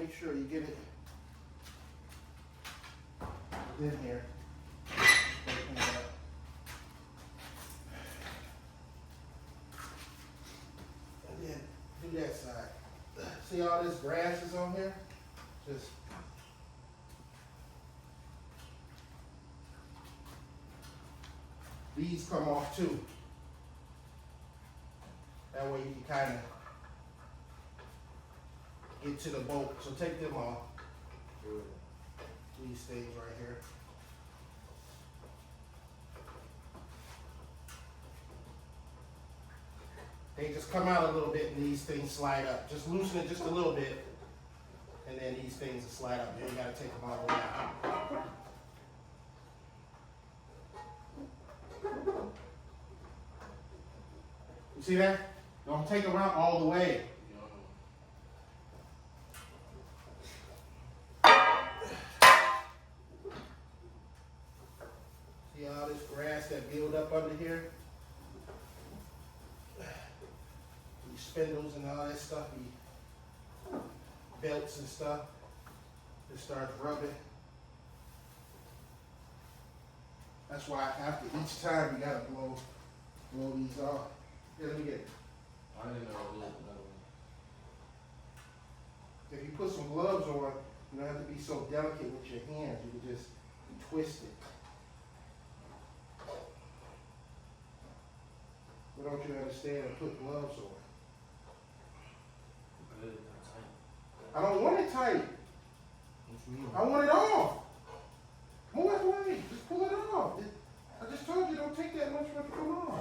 make sure you get it in here. Open it up. And then do that side. See all this grass is on here? Just these come off too. That way you can kind of get to the bolt. So take them off. These things right here. They just come out a little bit and these things slide up. Just loosen it just a little bit and then these things will slide up. You ain't gotta take them all the way out. You see that? Don't take them out all the way. See all this grass that build up under here? These spindles and all that stuff, these belts and stuff, it starts rubbing. That's why after each time you gotta blow these off. Here, let me get it. I didn't know it was another one. If you put some gloves on, you don't have to be so delicate with your hands. You can just twist it. Why don't you understand and put gloves on? Good, that's tight. I don't want it tight. I want it off. Move out the way. Just pull it off. I just told you don't take that much for it to come off.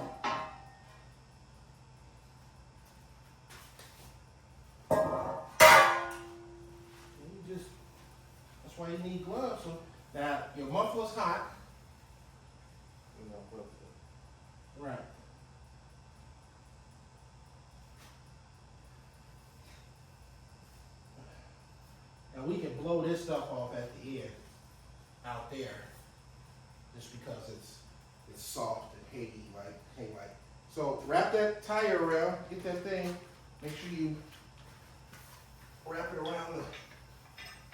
That's why you need gloves. So now your muffler's hot. Right. And we can blow this stuff off at the end, out there, just because it's soft and hay like. So wrap that tire around, get that thing, make sure you wrap it around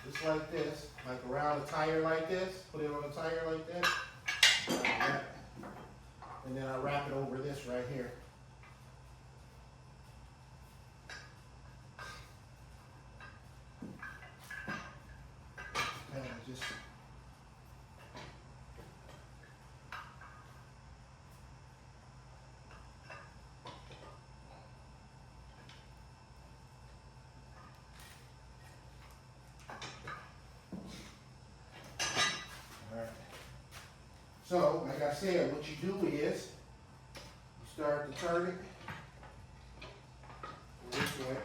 just like this, like around the tire like this, put it on the tire like that, and then I wrap it over this right here. And just so, like I said, what you do is you start to turn it this way.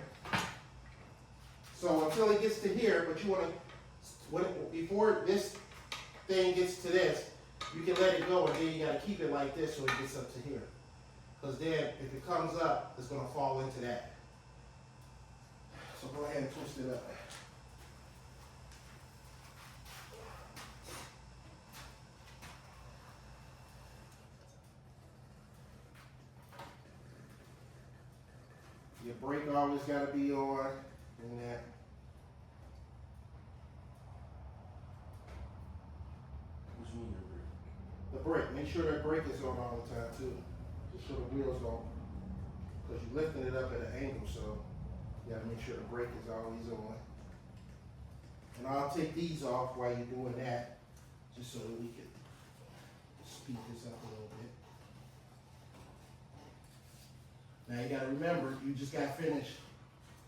So until it gets to here, but you want to, before this thing gets to this, you can let it go and then you got to keep it like this so it gets up to here. Because then if it comes up, it's going to fall into that. So go ahead and twist it up. Your brake always got to be on, and that. What you mean your brake? The brake, make sure that brake is on all the time too. Just so the wheels don't, because you're lifting it up at an angle, so you got to make sure the brake is always on. And I'll take these off while you're doing that, just so that we can speed this up a little bit. Now you got to remember, you just got finished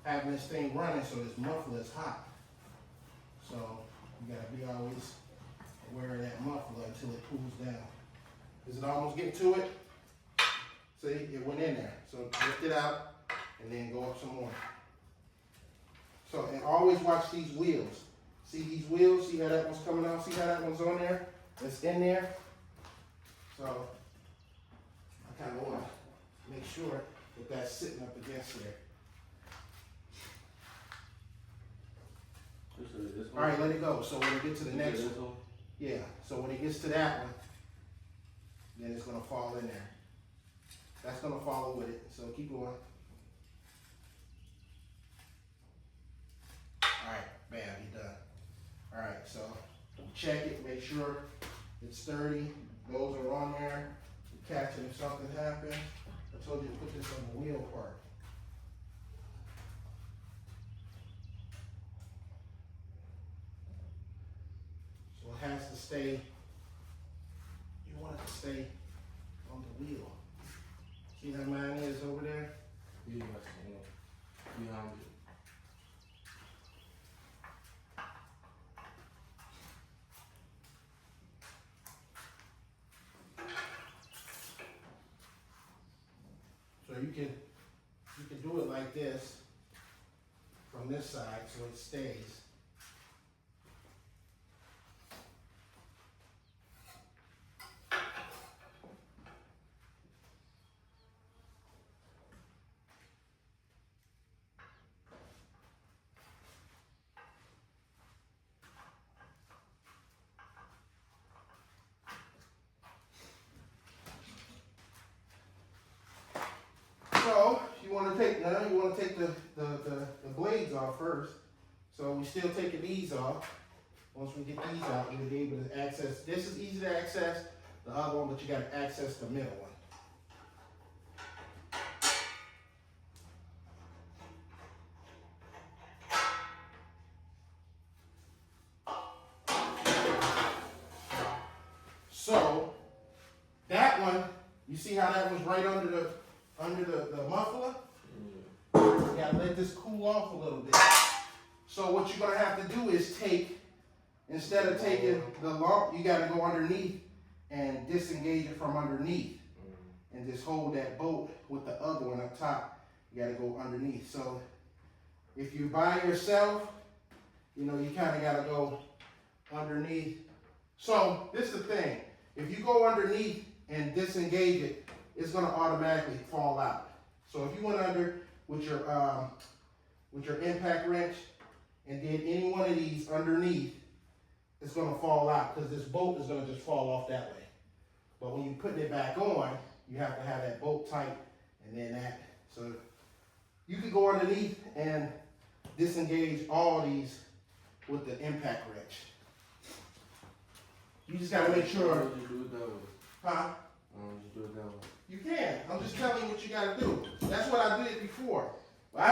having this thing running, so this muffler is hot. So you got to be always aware of that muffler until it cools down. Is it almost getting to it? See, it went in there. So lift it out and then go up some more. So, and always watch these wheels. See these wheels? See how that one's coming out? See how that one's on there? It's in there. So I kind of want to make sure that that's sitting up against there. All right, let it go. So when it gets to the next one, yeah. So when it gets to that one, then it's gonna fall in there. That's gonna follow with it. So keep going. All right, bam. Alright, so check it, make sure it's sturdy. Those are on there. Catch it if something happens. I told you to put this on the wheel part. So it has to stay, you want it to stay on the wheel. See how mine is over there? Yeah, behind it. So you can do it like this from this side so it stays. So you want to take the blades off first. So we still taking these off. Once we get these out, we'll be able to access. This is easy to access. The other one, but you got to access the middle one. So that one, you see how that was right under the muffler? You gotta let this cool off a little bit. So what you're gonna have to do is instead of taking the lump, you gotta go underneath and disengage it from underneath. And just hold that bolt with the other one up top. You gotta go underneath. So if you're by yourself, you know, you kinda gotta go underneath. So this is the thing. If you go underneath and disengage it, it's gonna automatically fall out. So if you went under with your impact wrench and did any one of these underneath, it's gonna fall out because this bolt is gonna just fall off that way. But when you're putting it back on, you have to have that bolt tight and then that. So you can go underneath and disengage all these with the impact wrench. You just gotta make sure. Why would you do it that way? Huh? Why would you do it that way? You can. I'm just telling you what you gotta do. That's what I did before. I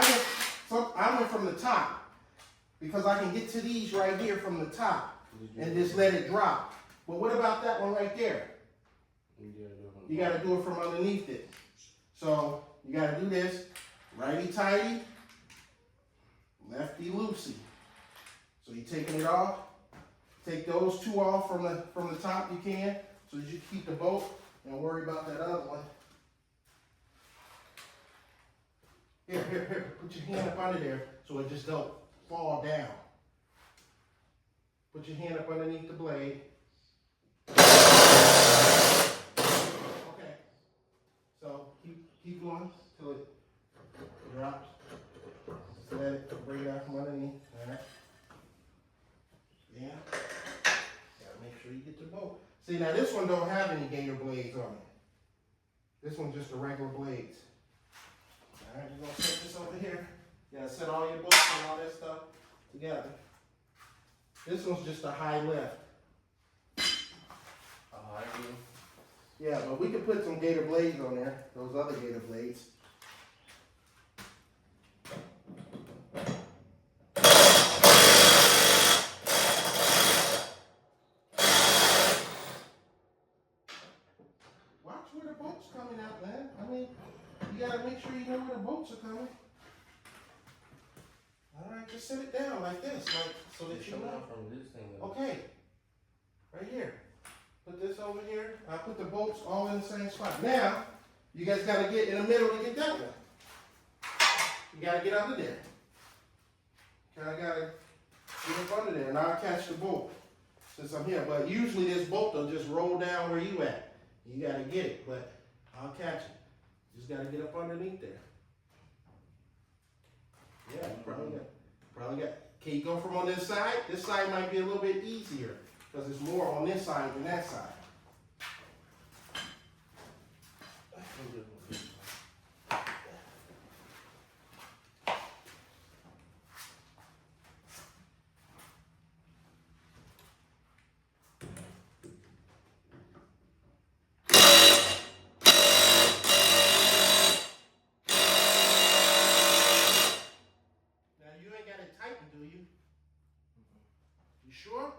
went from the top because I can get to these right here from the top and just let it drop. But what about that one right there? You gotta do it from underneath it. So you gotta do this righty tighty, lefty loosey. So you're taking it off. Take those two off from the top you can, so that you keep the bolt and worry about that other one. Here, put your hand up under there so it just don't fall down. Put your hand up underneath the blade. Okay. So keep going till it drops. Just let it bring it out from underneath. All right. Yeah. Gotta make sure you get the bolt. See, now this one don't have any gator blades on it. This one's just a regular blades. All right, you're gonna set this over here. You gotta set all your bolts and all that stuff together. This one's just a high lift. A high wheel? Yeah, but we could put some gator blades on there. Those other gator blades. Where the bolts coming out, man. I mean, you gotta make sure you know where the bolts are coming. All right, just set it down like this, like so that you know. From this thing. Okay, right here. Put this over here. I put the bolts all in the same spot. Now, you guys gotta get in the middle to get that one. You gotta get under there. Kinda gotta get up under there, and I'll catch the bolt since I'm here. But usually this bolt will just roll down where you at. You gotta get it, but I'll catch it. Just gotta get up underneath there. Yeah, you probably got. Can you go from on this side? This side might be a little bit easier because it's more on this side than that side. You sure?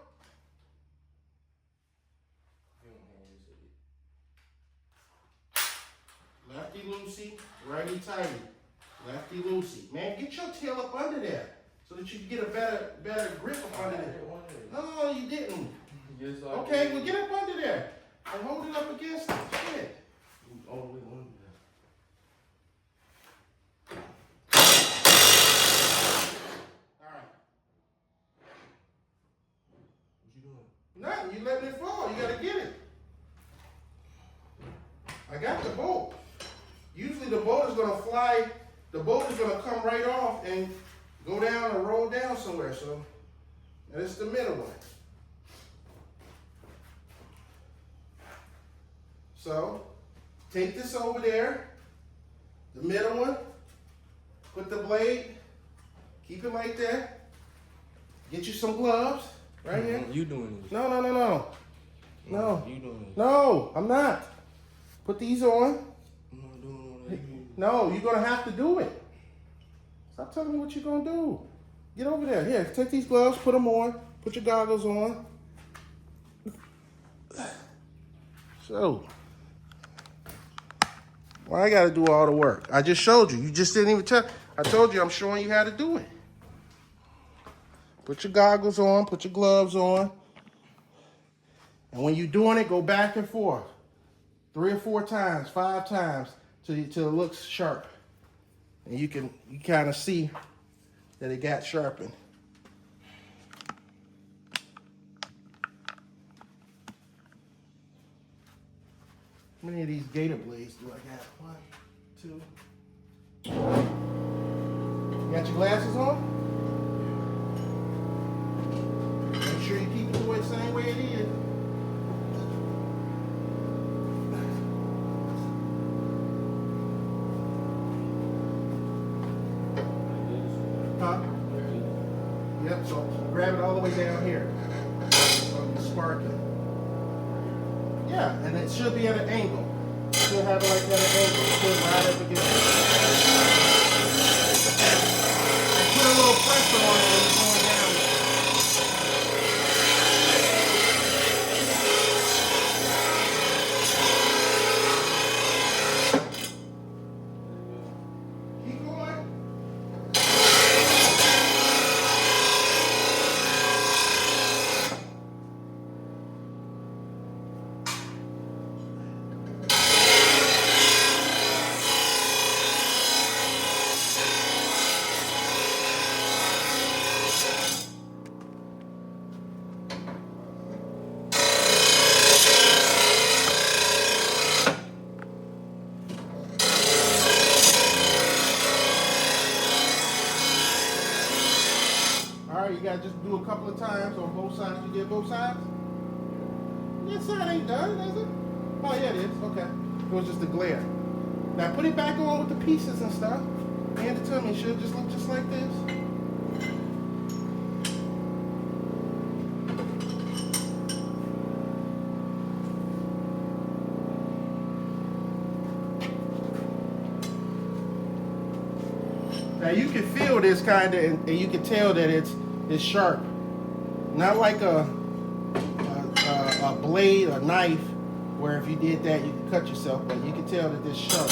Lefty loosey, righty tighty. Lefty loosey. Man, get your tail up under there so that you can get a better grip up under there. No, you didn't. Yes, I Okay, did. well get up under there and hold it up against it. Shit. All the way under All right. What you doing? Nothing. You letting it fall. You gotta get it. I got the bolt. Usually the bolt is gonna fly. The bolt is gonna come right off and go down or roll down somewhere. So, and it's the middle one. So, take this over there, the middle one, put the blade, keep it like that. Get you some gloves, right here. You doing this? No. No, You doing this? no, I'm not. Put these on. I'm not doing all that. No, you're gonna have to do it. Stop telling me what you're gonna do. Get over there. Here, take these gloves, put them on, put your goggles on. So, why I gotta do all the work? I just showed you. You just didn't even tell. I told you I'm showing you how to do it. Put your goggles on, put your gloves on. And when you're doing it, go back and forth. 3 or 4 times, 5 times, till it looks sharp. And you kind of see that it got sharpened. How many of these gator blades do I got? 1, 2. You got your glasses on? Make sure you keep it the same way it is. Huh? Yep, so grab it all the way down here. So you spark it. Yeah, and it should be at an angle. Should have it like at an angle. Should right up against it. And put a little pressure on it when you're going down. Keep going. All right, you gotta just do a couple of times on both sides. You did both sides? This side ain't done, is it? Oh, yeah, it is. Okay. It was just the glare. Now put it back on with the pieces and stuff. Hand it to me. It should just look just like this. Now you can feel this kind of, and you can tell that it's sharp. Not like a blade or knife, where if you did that you could cut yourself, but you can tell that it's sharp.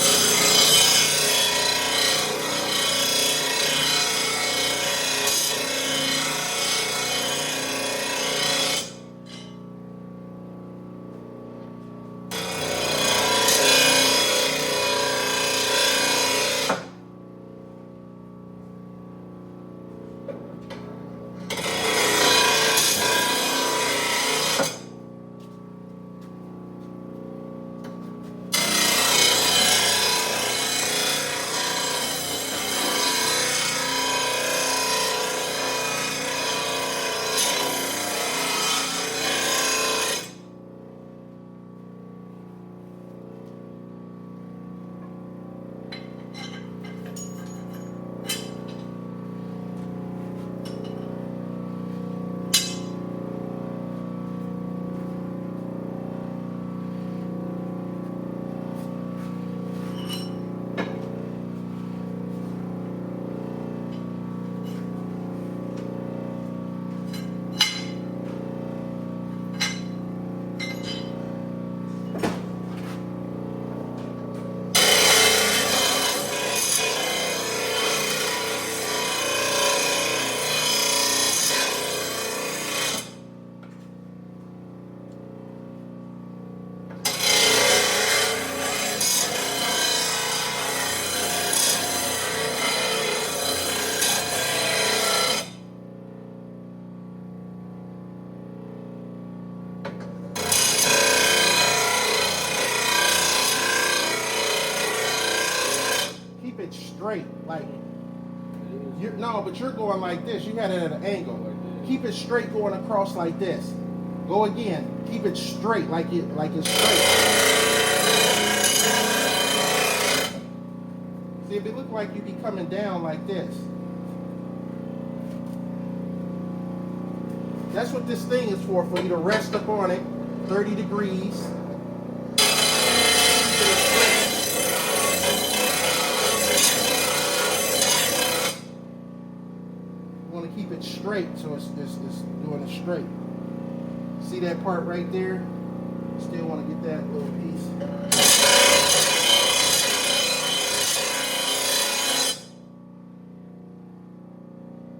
Keep it straight, like no, but you're going like this. You had it at an angle. Keep it straight, going across like this. Go again. Keep it straight, like it's straight. See, if it looked like you be coming down like this. That's what this thing is for you to rest up on it, 30 degrees. You want to keep it straight, so it's doing it straight. See that part right there? Still want to get that little piece.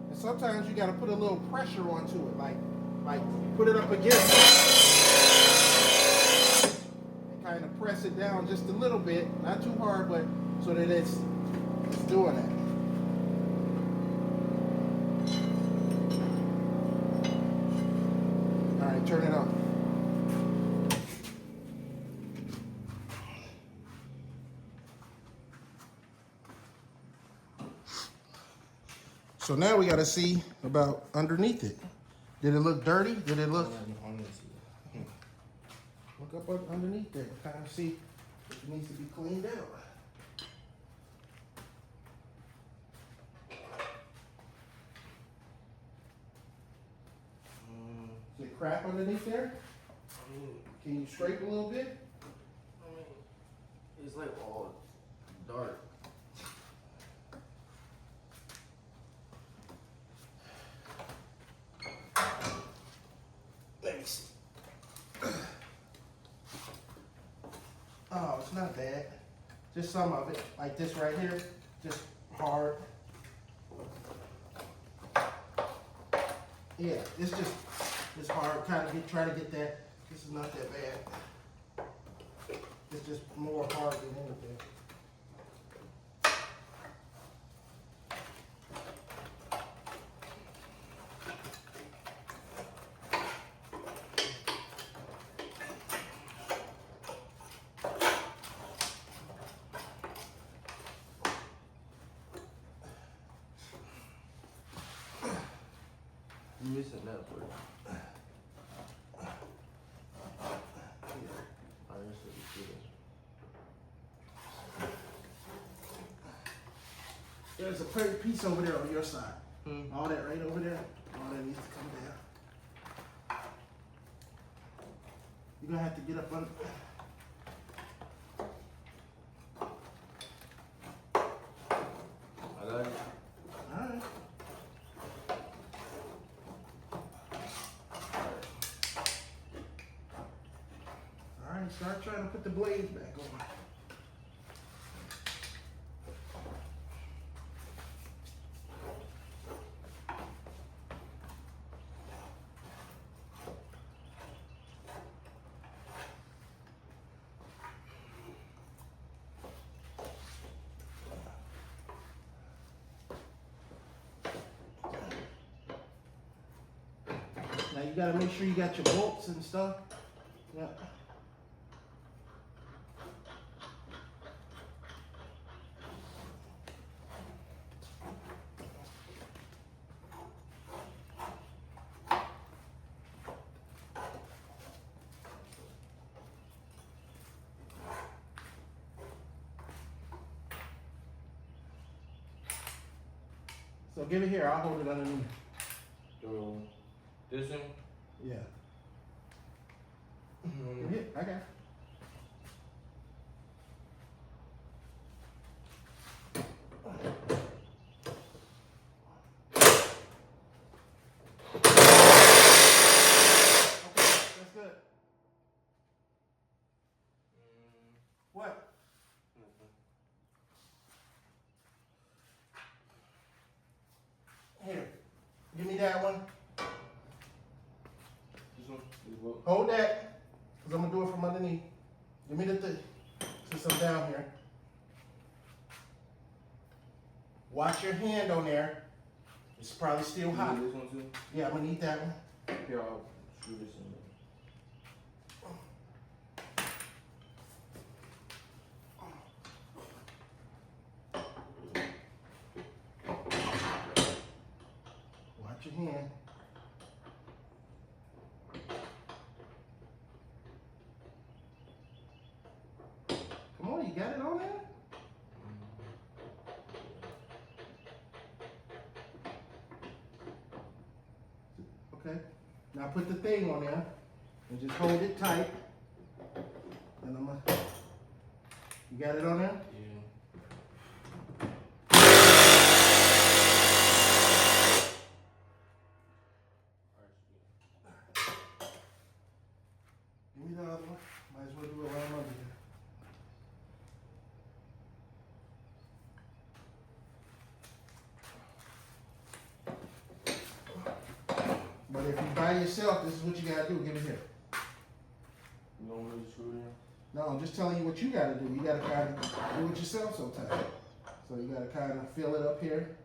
And sometimes you got to put a little pressure onto it, like put it up against it. And kind of press it down just a little bit, not too hard, but so that it's doing it. All right, turn it on. So now we got to see about underneath it. Did it look dirty? Did it look? Look up underneath there. Kind of see if it needs to be cleaned out. Is it crap underneath there? Can you scrape a little bit? It's like all dark. Let me see. Oh, it's not bad. Just some of it, like this right here, just hard. Yeah, it's hard. Try to get that. This is not that bad. It's just more hard than anything. I'm missing that part. There's a pretty piece over there on your side. All that right over there, all that needs to come down. You're gonna have to get up under. I got it. Alright. Alright, start trying to put the blades back on. Now you gotta make sure you got your bolts and stuff. Yeah. So give it here, I'll hold it underneath. So, this one? Yeah. Here, I got it. That's good. What? Here, give me that one. This one? This one? Hold that, because I'm going to do it from underneath. Give me the thing, since I'm down here. Watch your hand on there. It's probably still hot. This one too? Yeah, I'm going to need that one. Here, I'll screw this in can. Come on, you got it on there? Okay. Now put the thing on there and just hold it tight. And I'm gonna, you got it on there? Yeah. Give me the other one. Might as well do it while I'm under here. But if you by yourself, this is what you gotta do. Give it here. You don't really screw it in? No, I'm just telling you what you gotta do. You gotta kind of do it yourself sometimes. So you gotta kind of fill it up here.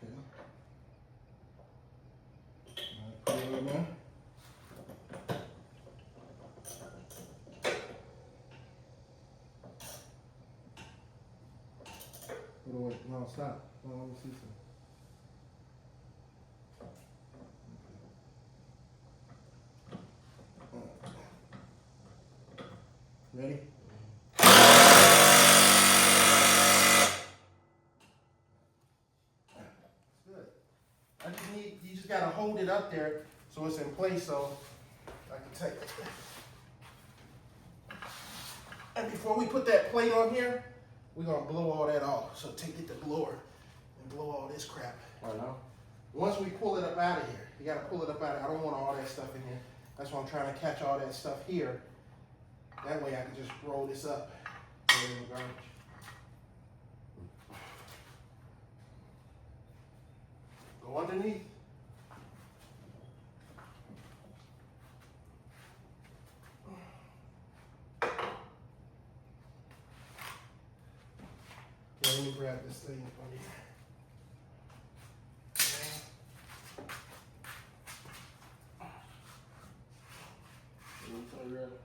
Okay. All right, put it in there. Wait, no, stop. No, let me see some. Ready? Good. I just need, you just gotta hold it up there so it's in place so I can take it. And before we put that plate on here, we're gonna blow all that off. So get the blower and blow all this crap. Right now? Once we pull it up out of here, you gotta pull it up out of here. I don't want all that stuff in here. That's why I'm trying to catch all that stuff here. That way I can just roll this up. Throw it in the garbage. Go underneath. Yeah, let me grab this thing from here. You tell me grab it?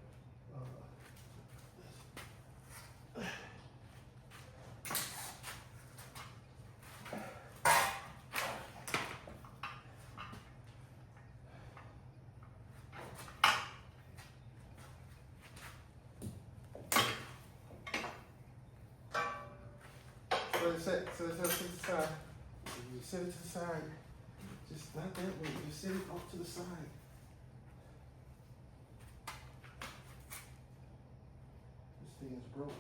Set it to the side. You set it to the side. Just not that way. Just set it off to the side. This thing is broke.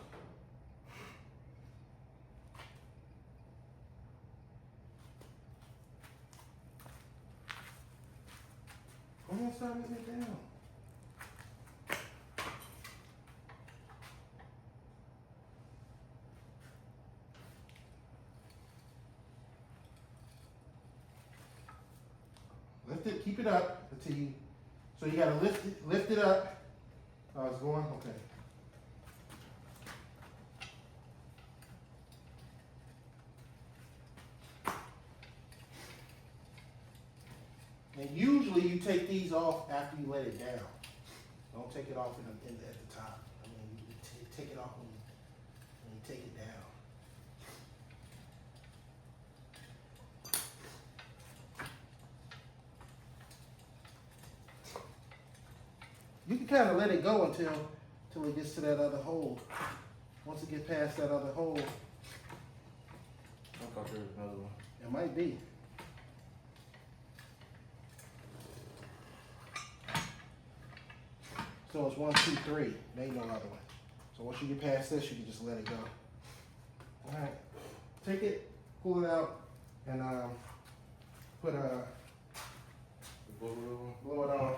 Go ahead and start letting it down. Lift it, keep it up until you, so you gotta lift it up. Oh, it's going? Okay. And usually you take these off after you let it down. Don't take it off at the top. I mean, you take it off when you take it down. You can kind of let it go until it gets to that other hole. Once it gets past that other hole, I thought there was another one. it might be. So it's 1, 2, 3. There ain't no other one. So once you get past this, you can just let it go. All right, take it, pull it out, and put blow it on.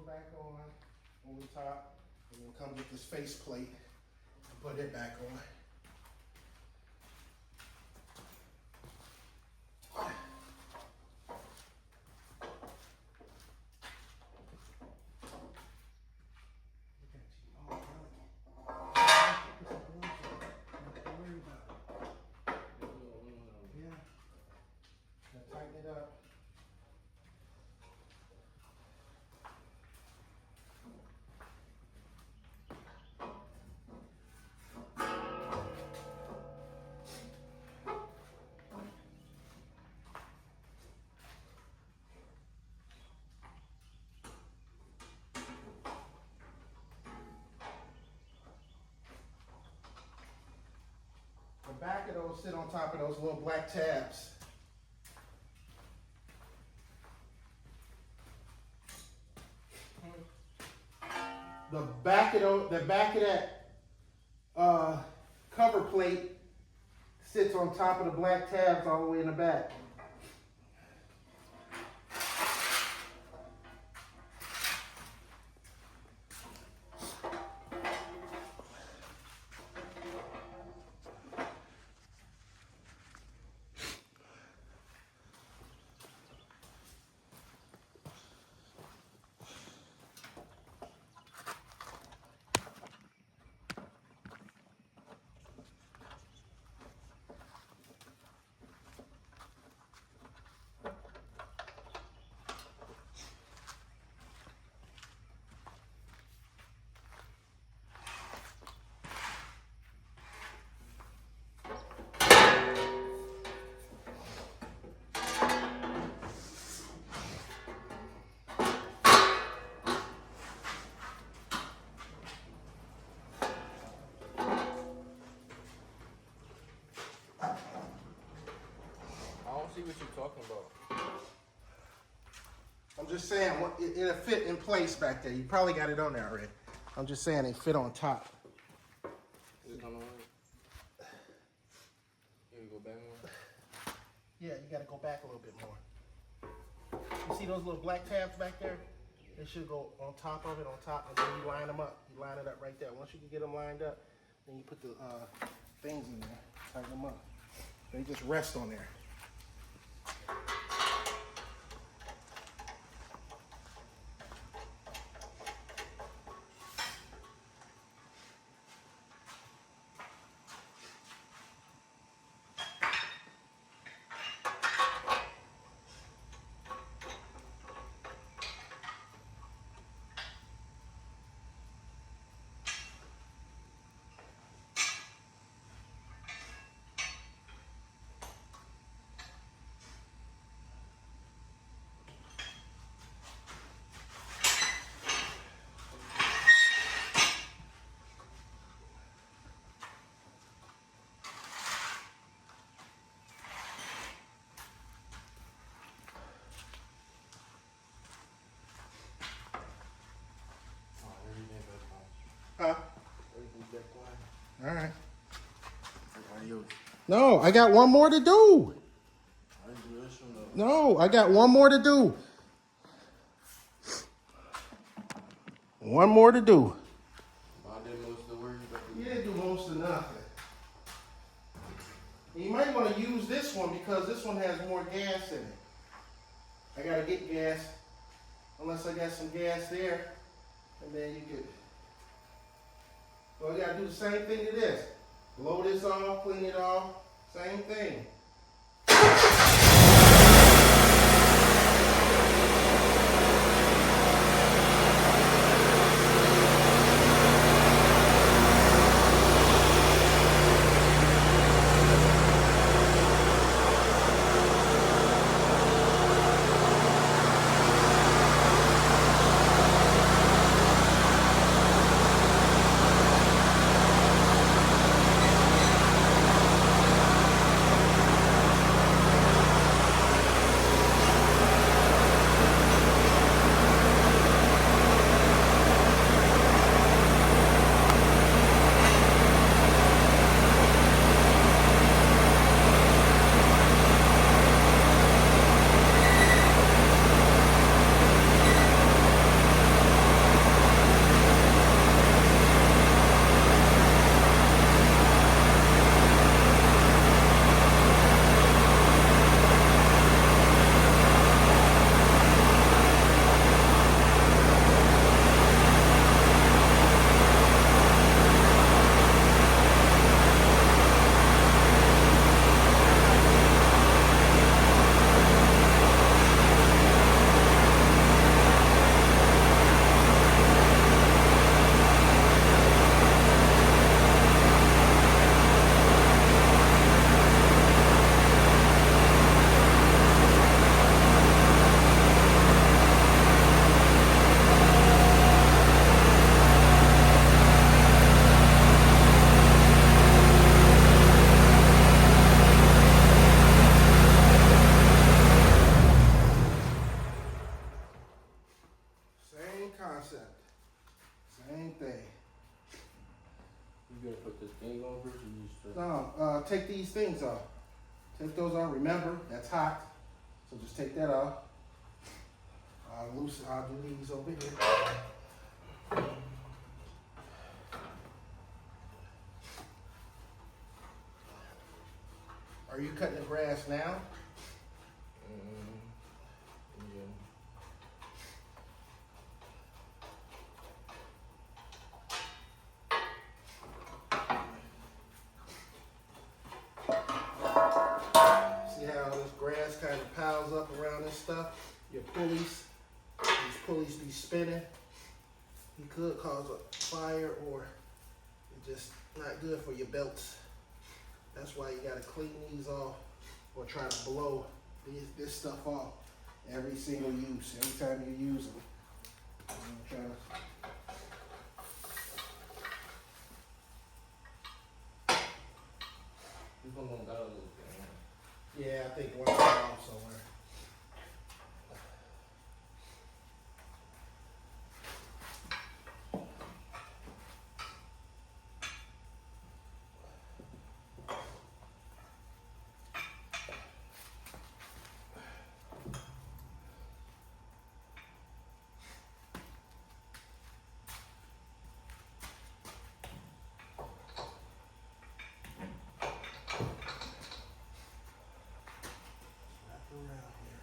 back on over the top, and then come get this face plate and put it back on. Tighten it up. The back of those sit on top of those little black tabs. The back of that cover plate sits on top of the black tabs all the way in the back. See what you're talking about. I'm just saying, it'll fit in place back there. You probably got it on there already. I'm just saying it fit on top. Is it gonna work? You gotta go back more? Yeah, you got to go back a little bit more. You see those little black tabs back there? They should go on top of it, on top, and then you line them up. You line it up right there. Once you can get them lined up, then you put the things in there, tighten them up. They just rest on there. Huh? All right. No, I got one more to do. No, I got one more to do. One more to do. I did most of the work. You didn't do most of nothing. You might want to use this one because this one has more gas in it. I gotta get gas, unless I got some gas there, and then you could. Well, you gotta do the same thing to this. Blow this off, clean it off, same thing. concept. Same thing. You gonna put the thing on first, or you just? No, take these things off. Take those off. Remember, that's hot. So just take that off. I'll do these over here. Are you cutting the grass now? Yeah. See how this grass kind of piles up around this stuff? Your pulleys, these pulleys be spinning. It could cause a fire, or it's just not good for your belts. That's why you gotta clean these off, or try to blow this stuff off every single use, every time you use them. Try to, This one don't got a little thing. yeah, I think one off somewhere. Around here.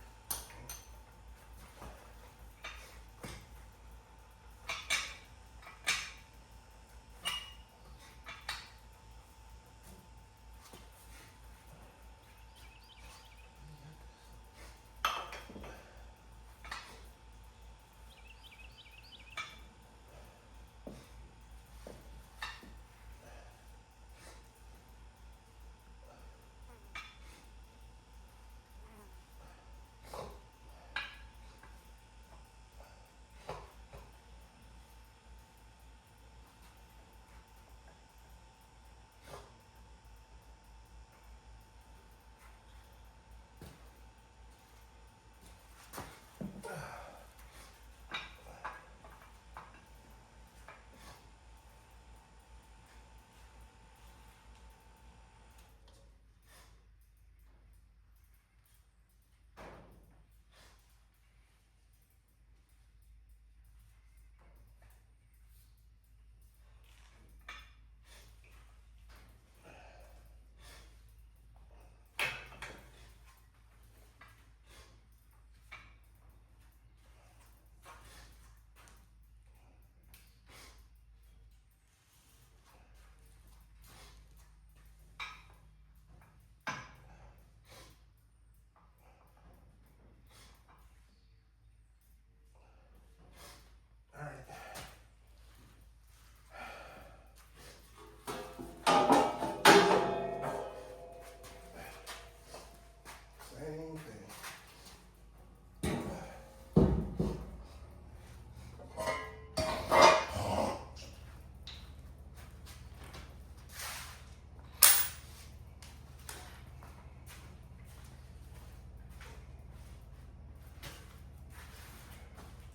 Same thing.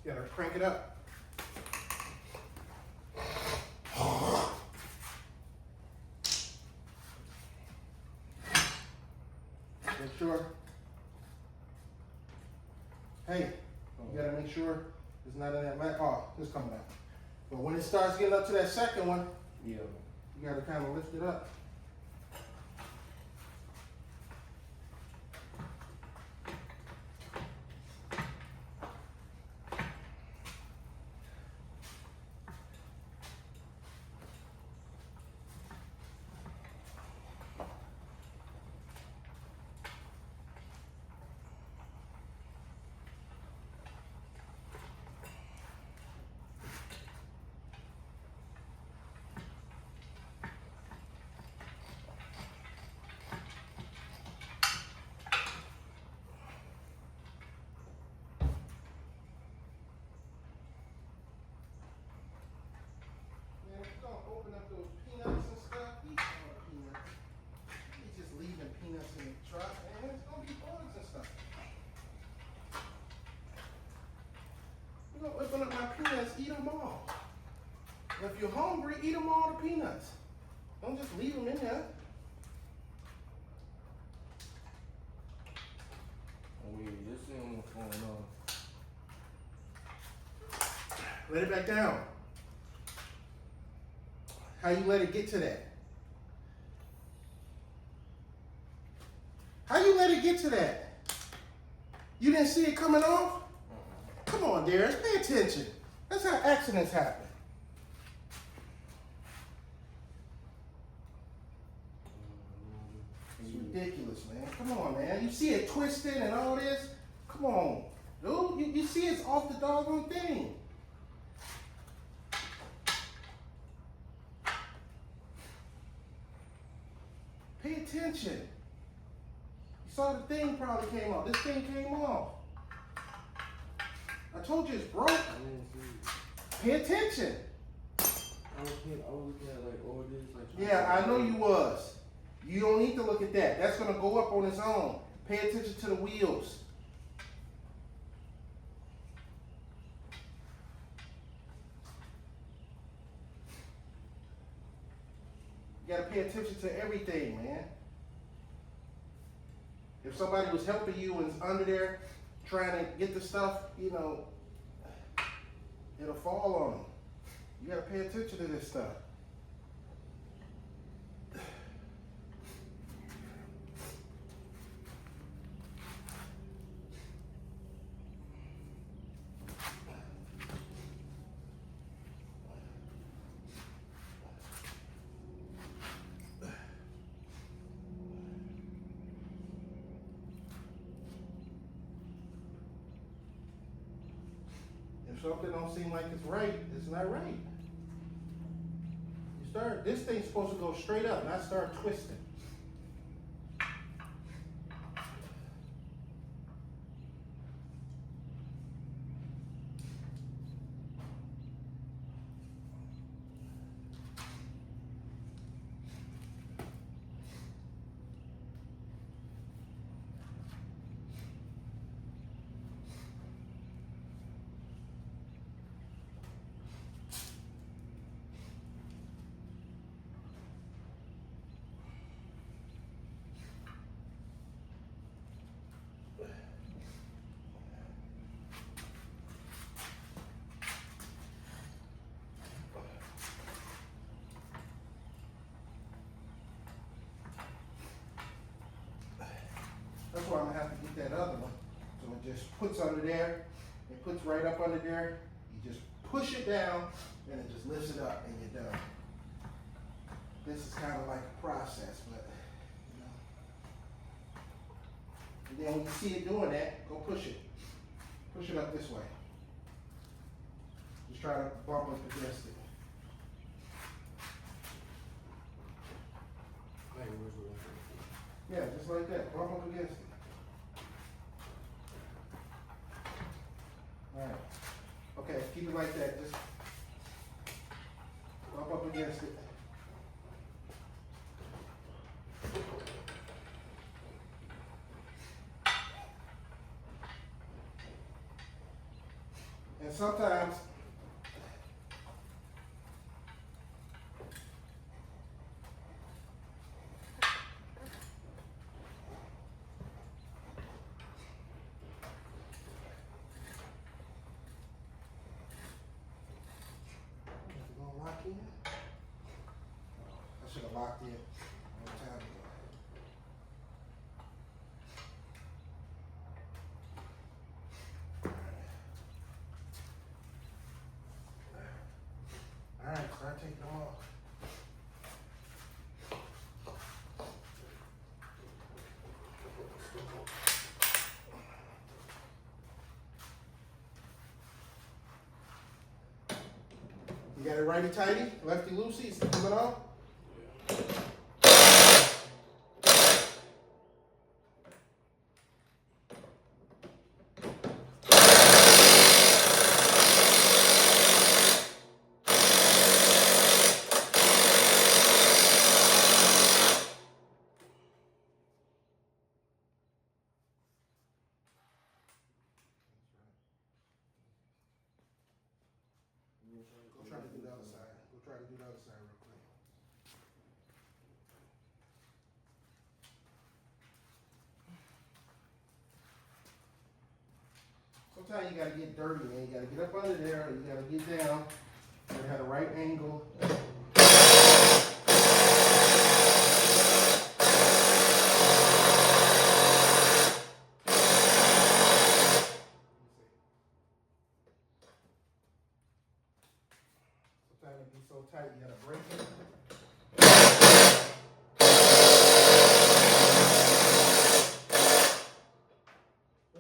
You gotta crank it up. Make sure. Hey, you gotta make sure it's not in that mat. Oh, it's coming out. But when it starts getting up to that second one, Yeah. you gotta kind of lift it up. them all. If you're hungry, eat them all the peanuts. Don't just leave them in there. Oh, wait, this thing falling off. Let it back down. How you let it get to that? How you let it get to that? You didn't see it coming off? Come on, Darius, pay attention. That's how accidents happen. It's ridiculous, man. Come on, man. You see it twisted and all this? Come on, dude. You see it's off the doggone thing. Pay attention. You saw the thing probably came off. This thing came off. I told you it's broke. I didn't see it. Pay attention. I was looking at like all this. Like, Yeah, I know you was. You don't need to look at that. That's gonna go up on its own. Pay attention to the wheels. You gotta pay attention to everything, man. If somebody was helping you and is under there trying to get the stuff, you know, it'll fall on them. You gotta pay attention to this stuff. If something don't seem like it's right, it's not right. You start, this thing's supposed to go straight up, not start twisting. That's why I'm gonna have to get that other one. So it just puts under there, it puts right up under there. You just push it down and it just lifts it up and you're done. This is kind of like a process, but you know. And then when you see it doing that, go push it. Push it up this way. Just try to bump up against it. Yeah, just like that. Bump up against it. Alright. Okay, keep it like that. Just bump up against it. And sometimes lock in? I should have locked in a long time ago. Alright, start taking them off. You got it righty tighty, lefty loosey, is it coming off? Go try to do the other side. Go try to do the other side real quick. Sometimes you gotta get dirty, man. You gotta get up under there, or you gotta get down. You gotta have the right angle. Sometimes it be so tight, you gotta break it.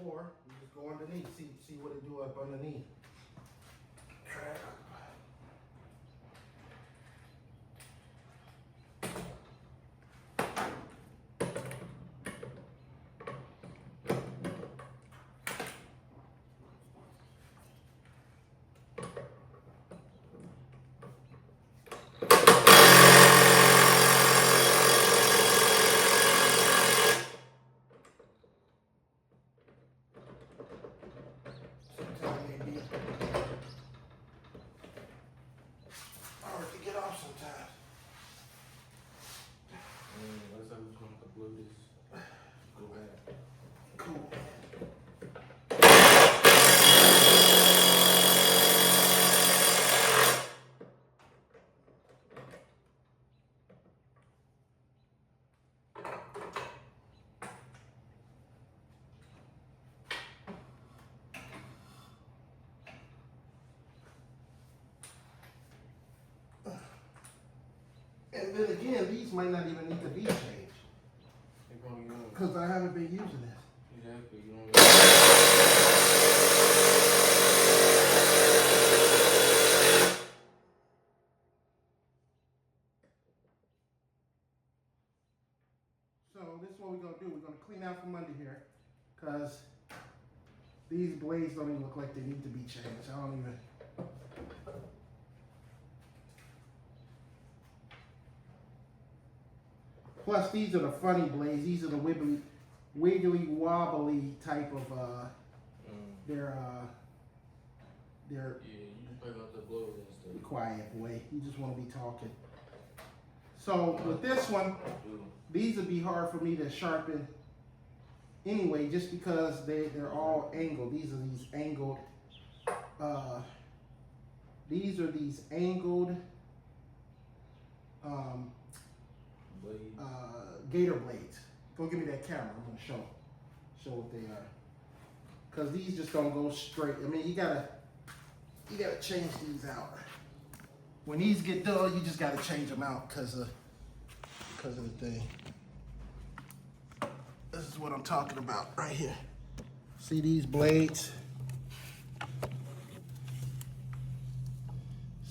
Or you just go underneath, see what it do up underneath. Sometimes it be hard to get off sometimes. Let's say we're going to blow this. Go back. Cool. And then again, these might not even need to be changed You're probably going to. because I haven't been using this. Exactly. You don't. So this is what we're gonna do. We're gonna clean out from under here because these blades don't even look like they need to be changed. I don't even. Plus, these are the funny blades. These are the wiggly wobbly type of. They're Yeah, you just play out the blows and stuff. quiet boy. You just want to be talking. So with this one, these would be hard for me to sharpen anyway, just because they're all angled. These are these angled. These are these angled. Blade. Gator blades. Go give me that camera. I'm gonna show what they are. Cause these just don't go straight. I mean, you gotta change these out. When these get dull, you just gotta change them out because of the thing. This is what I'm talking about right here. See these blades?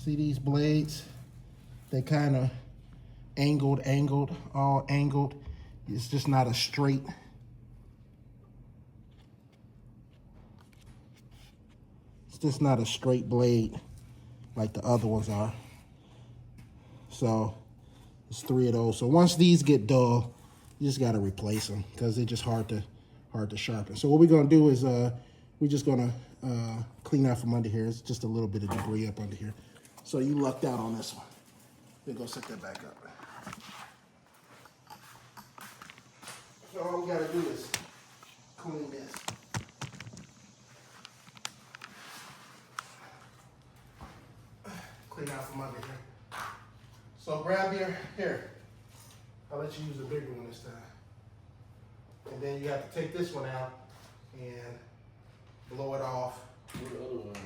See these blades? They kind of angled, all angled. It's just not a straight. It's just not a straight blade like the other ones are. So it's 3 of those. So once these get dull, you just gotta replace them because they're just hard to sharpen. So what we're gonna do is we're just gonna clean out from under here. It's just a little bit of debris up under here. So you lucked out on this one. Then go set that back up. So all we gotta do is clean this. Clean out from under here. So grab here. I'll let you use the bigger one this time. And then you have to take this one out and blow it off. Where's the other one?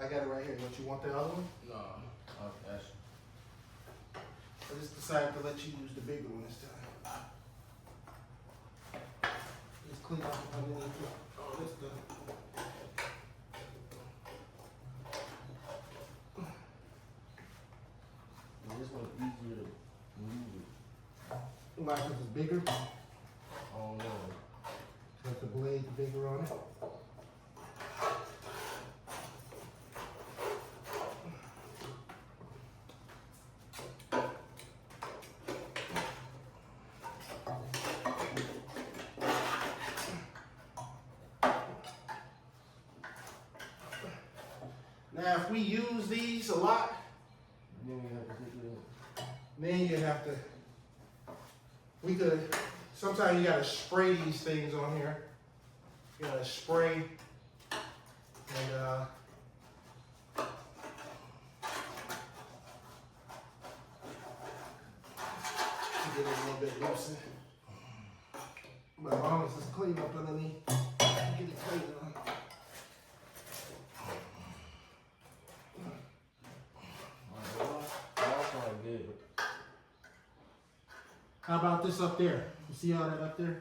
I got it right here. Don't you want the other one? No. That's. I just decided to let you use the bigger one this time. Just clean out underneath all this stuff. This one's easier to move it. Like if it's bigger, I don't know. got the blade bigger on it. Now, if we use these a lot, then you have to, sometimes you gotta spray these things on here. You gotta spray and get it a little bit looser. But as long as it's clean up underneath, get it clean up. How about this up there? You see all that up there?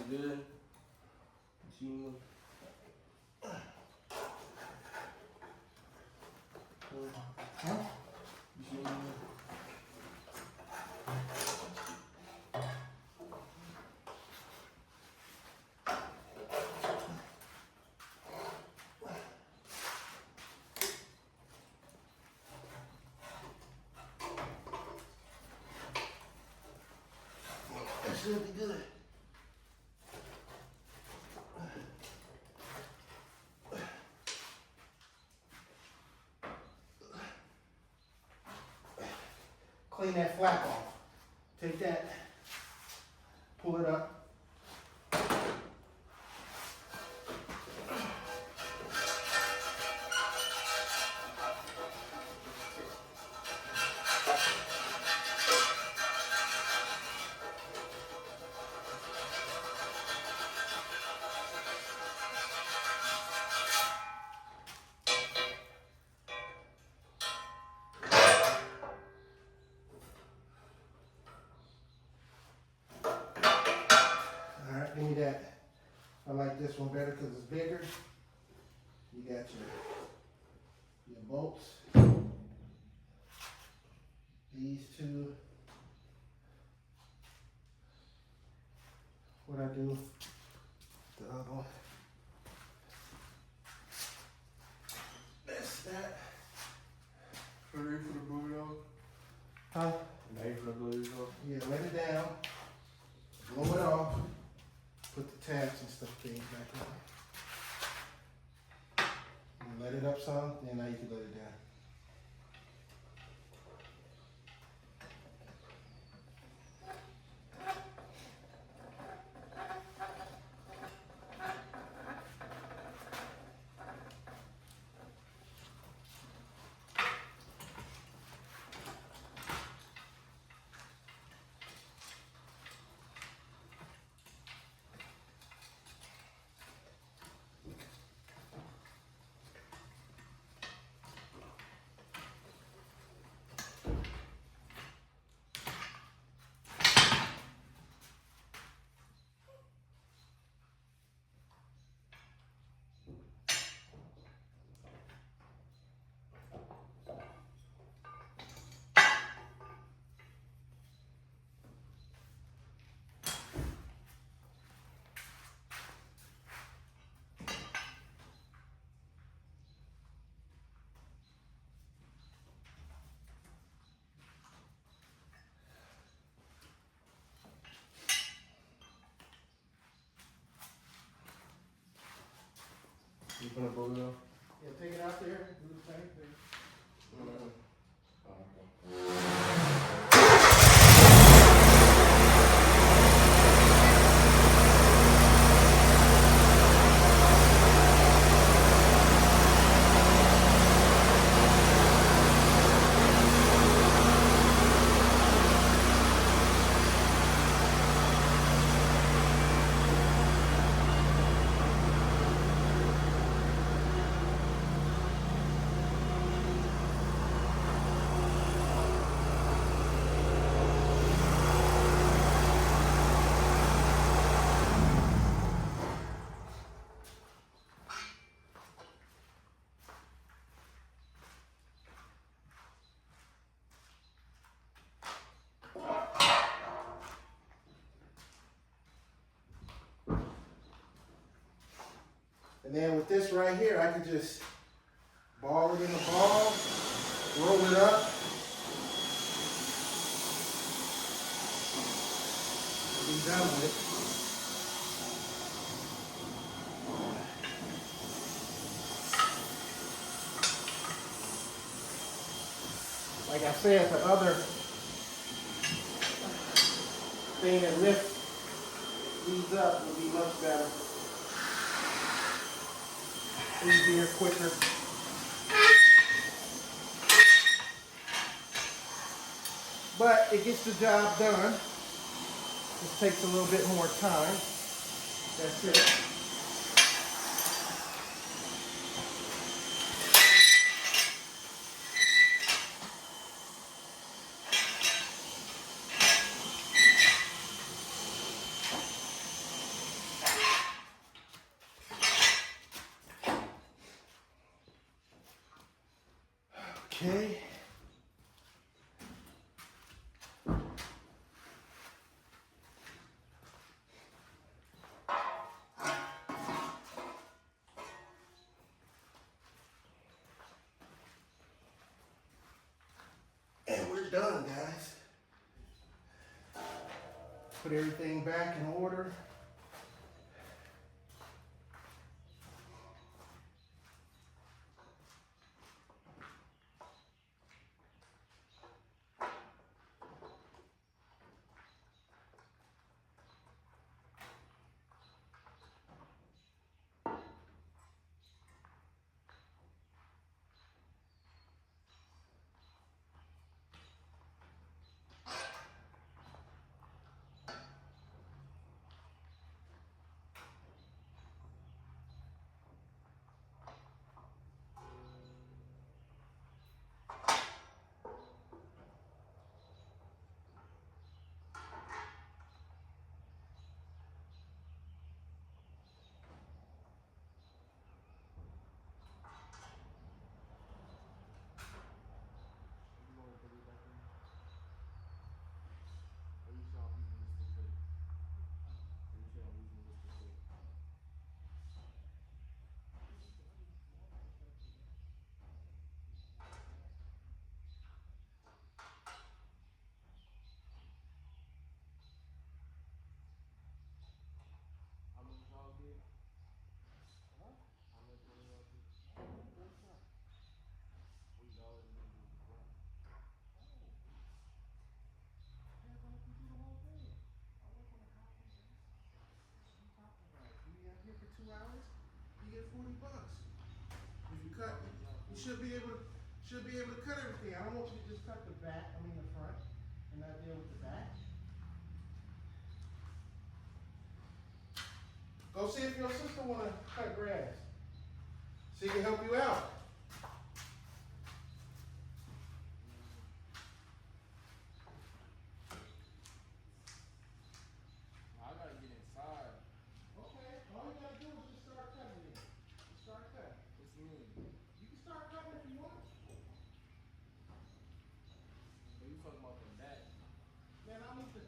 Good. Machine. Huh? Machine. That should be good. Clean that flap off. Take that, pull it up. Give me that. I like this one better because it's bigger. You got your bolts. These two. What I do, the other one. That's that. Ready for the bulldog? Huh? Ready for the bulldog? Yeah, let it down. Blow it off. Put the tabs and stuff things back on. And let it up some, then now you can let it down. You put a bulldog? Yeah, take it out there, do the same thing. And then with this right here, I can just ball it in a ball, roll it up, and be done with it. Like I said, the other thing that lifts these up will be much better. Easier, quicker. But it gets the job done. Just takes a little bit more time. That's it. Okay. And we're done, guys. Put everything back in order. For 2 hours, you get $40. If you cut, you should be able to cut everything. I don't want you to just cut the back, the front, and not deal with the back. Go see if your sister wanna cut grass. She can help you out. I gotta get inside. Okay, all you gotta do is just start cutting it. Just start cutting. It's me. You can start cutting if you want. But you talking about the back. Man, I need the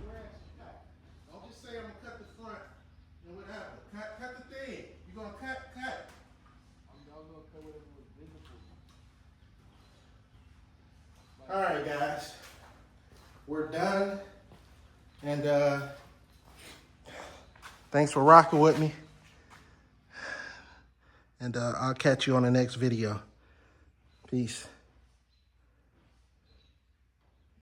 grass cut. Don't just say I'm gonna cut the front and whatever. Cut the thing. You're gonna cut. I was gonna cut whatever was visible. All right, guys. We're done. And thanks for rocking with me. And I'll catch you on the next video. Peace.